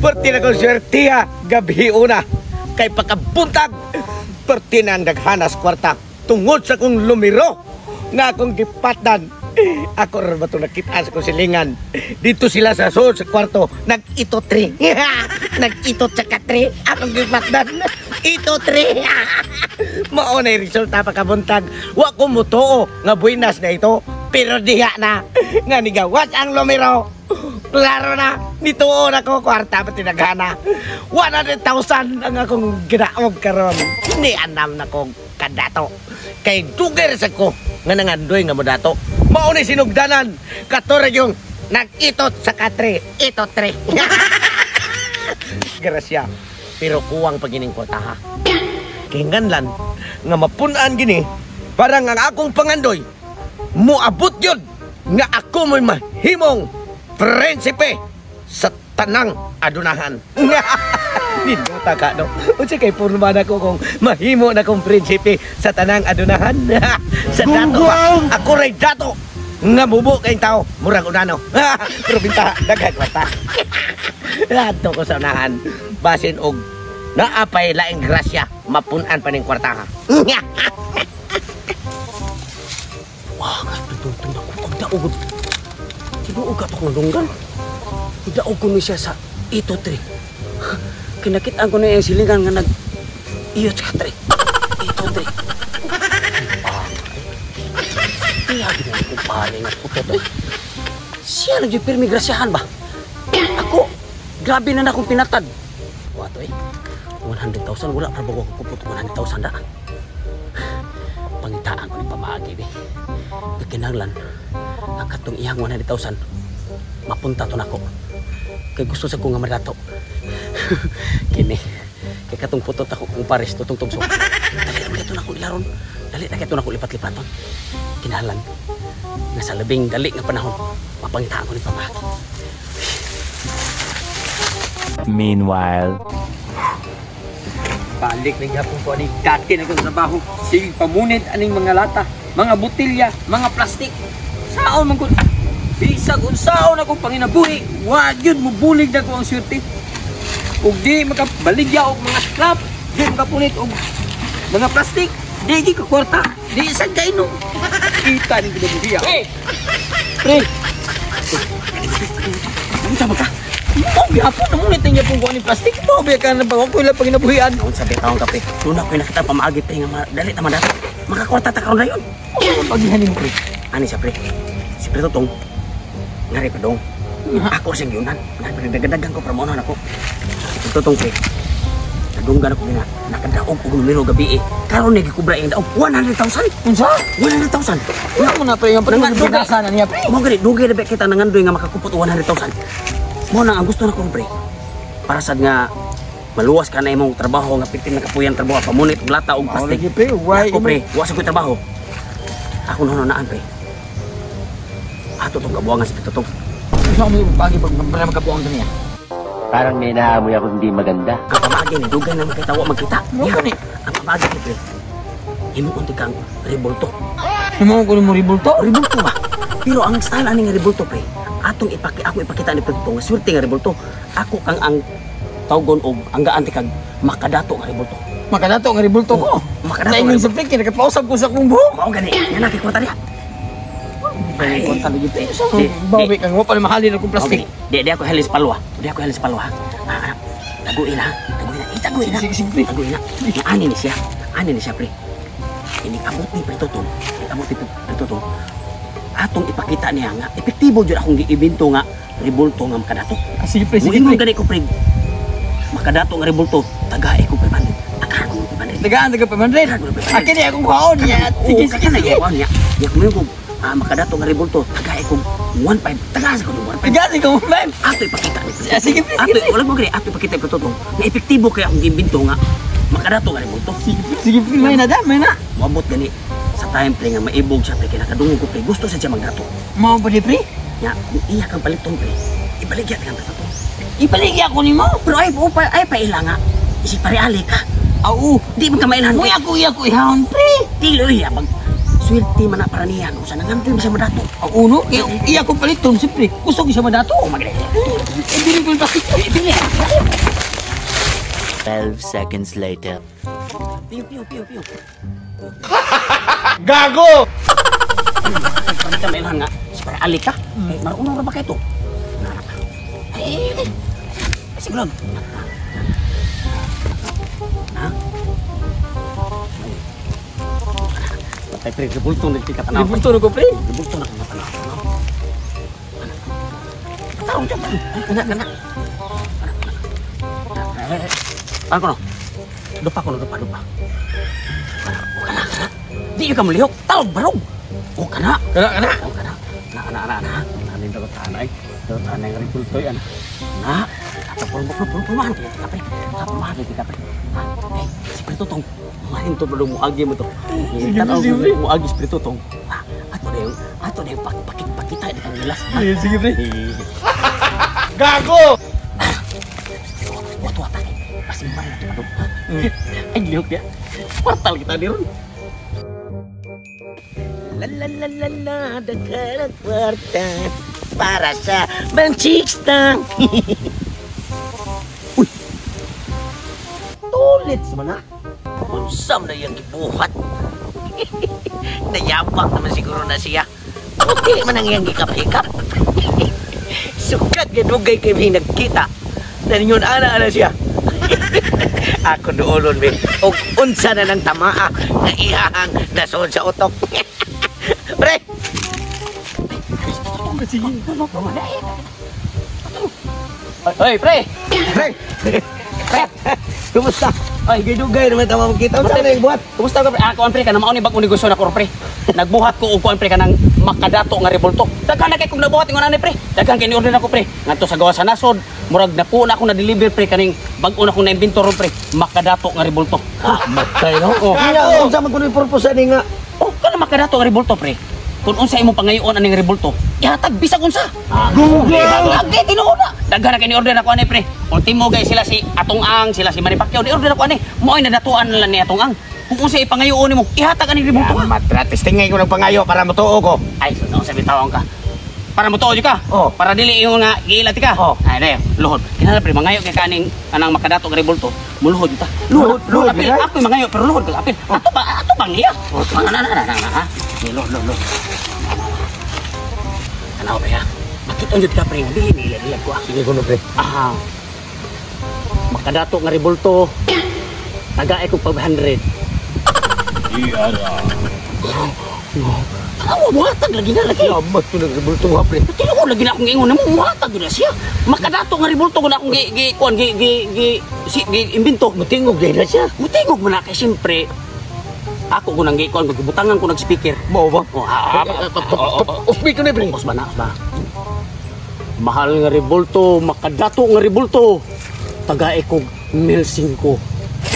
Perti na kong swertiya, gabi una. Kay pagkabuntag, perti na ang naghanas kwarta. Tungod sa kong lumiro, nga akong gipatdan. Ako rin ba ito nakita sa kong silingan? Dito sila sa suod sa kwarto, nag-ito 3. Nag-ito tsaka 3. Akong gipatdan. Ito 3. Mauna yung resulta pagkabuntag. Wa ko mutuo nga buinas na ito. Pero diha na. Nga nigawas ang lumiro. Klaro na. Nituo na ko kwarta pati naghana. 100,000 ang akong ginaog karon. Ni anam na kong kadato. Kay duger sa ko nga nangandoy nga mo dato. Mauna sinugdanan. Katore yung nag-itot sa katre. Ito 3. Grasya. Pero kuwang pagining kwarta ha. Kinganlan nga mapunaan gini. Parang ang akong pangandoy. Muabot yun nga ako mo'y mahimong prinsipe sa tanang adunahan. Ninuta ka, no? Unsa kay purma na ko kung mahimo na kong prinsipe sa tanang adunahan. Sa dato ba? Ako ray dato nga mubo kayong tao. Murag unano. Pero binta, daghan mata. Dato ko sa unahan. Basin og naapay laing grasya. Mapunan pa ning kwarta ha. Wah, katututong ako. Pagdaog. Sinuog ka ito kong lunggan. Pagdaog ko niya sa ito 3. Kinakitaan ko na yung silingan nga nag-iyot ka 3. Ito 3. Kaya ginagawa ko paling at putot eh. Siya nag-pirmi grasyahan ba? Ako, grabe na akong pinatad. Wato eh. 100,000 wala para bago ako kupot 100,000 na. Pangitaan ko ni pamaagi be. Kakinanglan ang katong iyang 100,000 mapunta to nako. Kay gusto sa ko nga madato. Kini kay katong putot ako kung pares tutong tugso. Dali na to nako ilaron. Dali na to nako lipat-lipaton. Kinahanglan nga sa labing dali nga panahon mapangitaan ko ni pamaagi. Meanwhile, balik ng hapon ko aning dati na kong trabaho. Sige pamunid aning mga lata, mga botilya, mga plastik. Saon man ko bisag unsaon ako panginabuhi. Wa gyud mo bulig na ko ang swerte. Ug di makabaligya og mga scrap, di makapunit og mga plastik. Di gi ka kwarta, di isang kaino. Kita ni ginabuhiya. Hey! Pre! Ano sa ka? Mo bihapon na munit niya pong kuha ni plastik. Mo biya ka na ba? Huwag ko ilang panginabuhian. Kung sabi taong kape, tuna ko nakita pamaagit tayo nga dali tama dati. Makakwarta takaroon na yun. Paghihanin mo, pre. Ani siya, pre? Si Pre Totong. Ngari pa dong. Ako siyang yunan. Ngari pa nagdagadagan ko para maunahan ako. Si Totong, pre. Nadunggan ako nga. Nakadaog ko gumiro gabi eh. Karoon na gikubra yung daog. 100,000? Unsa? 100,000? Wala mo na, pre. Yung pagkakasa na niya, pre. Mo gani, dugay na ba kita nangandoy nga makakupot 100,000? Mo na ang gusto na ko, pre. Para sad nga maluwas ka na imong trabaho nga pitin na kapuyan trabaho pamunit og lata og plastik. Lagi, pre. Why? Ako, pre, wa sa ko trabaho. Ako naan, pre. Ato tong kabuangan sa Totong. Gusto mo yung pagi pag magkabuang niya. parang may naamoy ako hindi maganda. Ang pamagin ni dugay na makita wa magkita. Mo ni. Ang pamagin ni, pre. Imo unti kang rebulto. Imo ko mo ribulto? Rebulto ba? Pero ang style ani nga rebulto, pre. Atong ako ipakita ni Pre Totong, swerte nga rebulto. Ako kang ang tawgon og ang gaanti kag makadato nga rebulto. Makadato nga ribulto ko. Makadato. Sa imong siplik kinakapausap ko sa akong buhok. Mao gani, yan ang kikwata niya. Ay, konta lagi pre. So, Di- bawi kang mo pa mahalin akong plastik. Di ako helis palwa. Di ako helis palwa. Taguin ha. Taguin na. Sige, sige, pre. Taguin na. Ani ni siya. Ani ni siya, pre. Ini abot ni Pre Totong. Abot ni Pre Totong. Atong ipakita niya nga epektibo jud akong giibento nga rebulto nga makadato. Sige pre, sige Mo pre. gani ko, pre. Makadato nga rebulto, tagae ko pa man. Tagaan ko pa man. Tagaan taga pamandred. Akin ni akong kaon niya. Sige, sige, sige. Nya. Ya kumayo ko makadato nga rebulto, tagae ko 1.5. Tagaan ko 1.5. Tagaan ko man. Ato ipakita ni. Sige pre, Ato, sige pre. wala mo gani, ato ipakita ko Totong. Na epektibo kaya akong giibento nga makadato nga rebulto. Sige pre, may na may na. Moabot gani sa time pre nga maibog siya pre kinakadungog ko pre. Gusto sa siya magdato. Mao ba di pre? Nya, iya kang paliton pre. Ibaligya kang Pre Totong. Ipaligya ko nimo. Pero ay paila nga. Isip pare ali ka. Au, Di man ka mailahan mo pre. ako ihon pre. Dilo iya pag swerte man na para niya. Kung saan nangantoy mo siya madato. Ang uno, iya ko paliton, siyempre. Gusto ko siya madato. O, magre. Ibili ko yung bakit. Ibili. 12 seconds later. Piyo. Gago! Pagkita may lang nga. Siyempre, alik ka. Marunong na ba kayo ito? Sigurag. Ha? Patay pre, ribulto na tika tanaw. Ribulto na ko pre? Ribulto na ko tanaw. Tarong dyan. Kana. Ano ko no? Dupa ko no, dupa. Kana. Di ka malihok. Tawag barog. O kana. Kana. Nanin dapat tanay. Dapat tanay ng ribulto yan. Na. Pulmahan kita pre. Eh, si Pritutong. Mahin to belum muagi mo to. Tanaw mo muagi si Pritutong. Ato na yung pakita di kang gelas. Sige pre. Gago! Wata kay. Masih main na to. Ay lihok ya. Portal kita di ron. La dekat kwarta para sa benchista. Uy. Tulit mana? Unsam na yung gibuhat. Nayabak naman siguro na siya. Okay man ang iyang gikap-hikap. Sukat gadugay kay may nagkita. Na ninyon ana siya. Ako doolon be. Og unsa na ng tamaa na iyahang nasod sa utok. Pre! Hoy, pre! Pre! Kumusta? Ay, gidugay naman tama magkita. Kumusta na yung buhat? Kumusta ka, pre? Ako, pre, ka na mauni bag negosyo na ko, pre. Nagbuhat ko, upuan, pre, ka ng makadato nga ribulto. Daghan na kay kung nabuhat yung anani, pre. Daghan kay ni-order ako, pre. Ngadto sa gawa sa nasod. Murag na po na ako na-deliver, pre, kaning bag-una kong na-inventor, pre. Makadato nga ribulto. Matay, no? Oh. Kung saan magkunin purpose ani nga? Oh, kana makadato nga ribulto, pre. Kung unsa imong pangayoon aning ribulto, ihatag bisag unsa. Agi tinuod na. Daghan na kay ni-order ako ani, pre. Ultimo guys sila si Atong Ang, sila si Manny Pacquiao, ni-order ako ani. Mo'y nadatuan nila ni Atong Ang. Kung unsa ipangayoon nimo, ihatag aning ribulto. Matratis tingay ko ng pangayo para matuo ko. Ay, no, sabi tawon ka. Para mo tuod ka. Oh. Para dili yung nga giilati ka. Oh. Ay, dayo, luhod. Kinala pre mangayo kay kaning anang makadato nga ribulto. Muluhod kita. Luhod, apil. right? Ako mangayo pero luhod ka apil. Ato bang niya? Ha? Luhod. Ano ba ya? Makita jud ka pre, dili ko. Sige kuno pre. Aha. Makadato nga ribulto. Tagaay ko 500. Awa, muhatag lagi na lagi. Lamat ko ng ribulto nga pre. Tino ko lagi na akong ingon na muhatag na siya. Makadato nga ribulto ko na akong imbento. Mutingog gay na siya. Mutingog mo na kay siyempre. Ako ko nang gikuan, magbutangan ko nag-speaker. Mao ba? Speaker na pre. Os ba na? Mahal nga ribulto, makadato nga ribulto. Tagaay ko 1,500.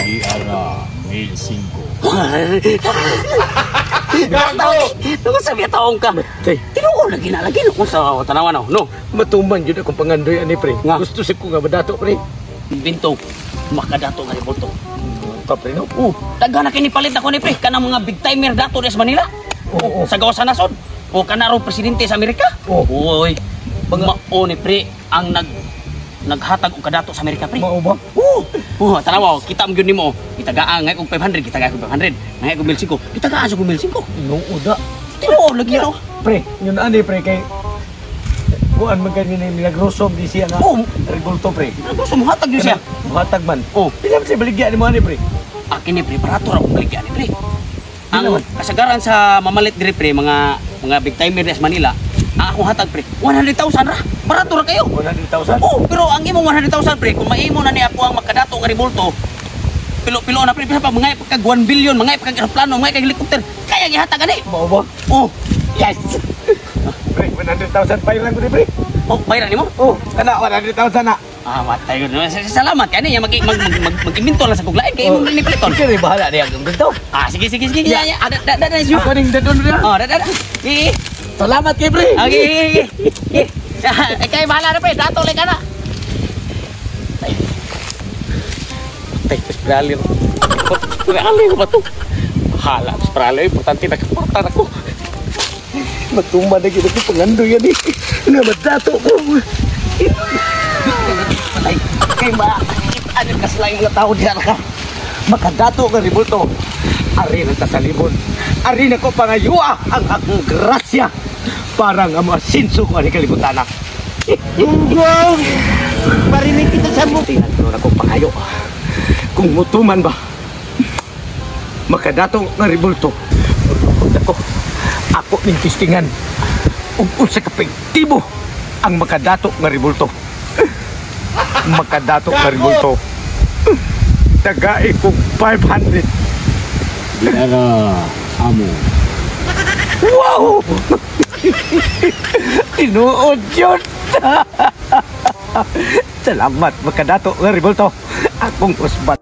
Diara, 1,500. Gago! Nung sabi taong ka. Tinuko lagi na kung sa tanawan ako, no? Matuman yun akong pangandoy ani pre. Nga. Gusto si ko nga badato pre. Bintong, makadato nga ribulto. Ka pre no? Daghan na kinipalit ako ni pre, kanang mga big timer dato sa Manila. Oo. Sa gawa sa nasod. O kanaro presidente sa Amerika. Uy, mao ni pre ang naghatag og kadato sa Amerika pre. Mao ba? Tanawa, kita mo gyud nimo. Itagaan ngay og 500, kita og 500. Ngay og 1,500. Itagaan sa 1,500. Inuuda. Tinuod lagi no. Pre, yun ani pre kay buan man kani ni milagrosom di siya nga. Ribulto pre. Gusto mo hatag yun siya. Buhatag man. Oh. Pila man siya baligyan mo ani pre. Akin ni pre, parato ra ko baligyan ni pre. Ang kasagaran sa mamalit diri pre, mga big timer sa Manila, ang akong hatag pre, 100,000 ra. Barato ra kayo. 100,000? Oh, pero ang imong 100,000 pre, kung maimo na ni ako ang makadato nga ribulto, pilo-pilo na pre, pa mga pagkag 1 billion, mga pagkag aeroplano, mga helicopter, kaya gihatag ani. Mao ba? Oh, yes. Pre, 100,000 pa lang ko ni pre. Oh, bayaran nimo? Oh, kana 100,000 na. Matay ko. Salamat kani mag-imbento lang sa kuglain kay imong ni Pliton. Sige, bahala niya ang ganito. Sige. Ya. Ada siya. Ako ning dadon na. Oh, ada. Sige. Salamat kay pre. Okay. Kay bahala na pre, dato lang kana. Tay, spralir. Spralir ba to? Bahala, Spralo. Importante na kaportan ako. Matumba na gina ko pangando yan eh. Nga madato ko. Patay. Kay ano kasalay mga tao diyan ka. Makadato nga ribulto. Ari na sa libon. Ari na ko pangayua ang akong grasya. Para nga masinso ko ang kalibutan na. Ugong! Marinig kita sa mo. Tinatlo na ko pangayo. Kung mutuman ba, makadato nga ribulto. Ako ning tistingan ug sa kapektibo ang makadato nga ribulto. Makadato nga ribulto. Tagay kong 500. Diara, amo. Wow! Tinuod yun. Salamat makadato nga ribulto. Akong kusbat.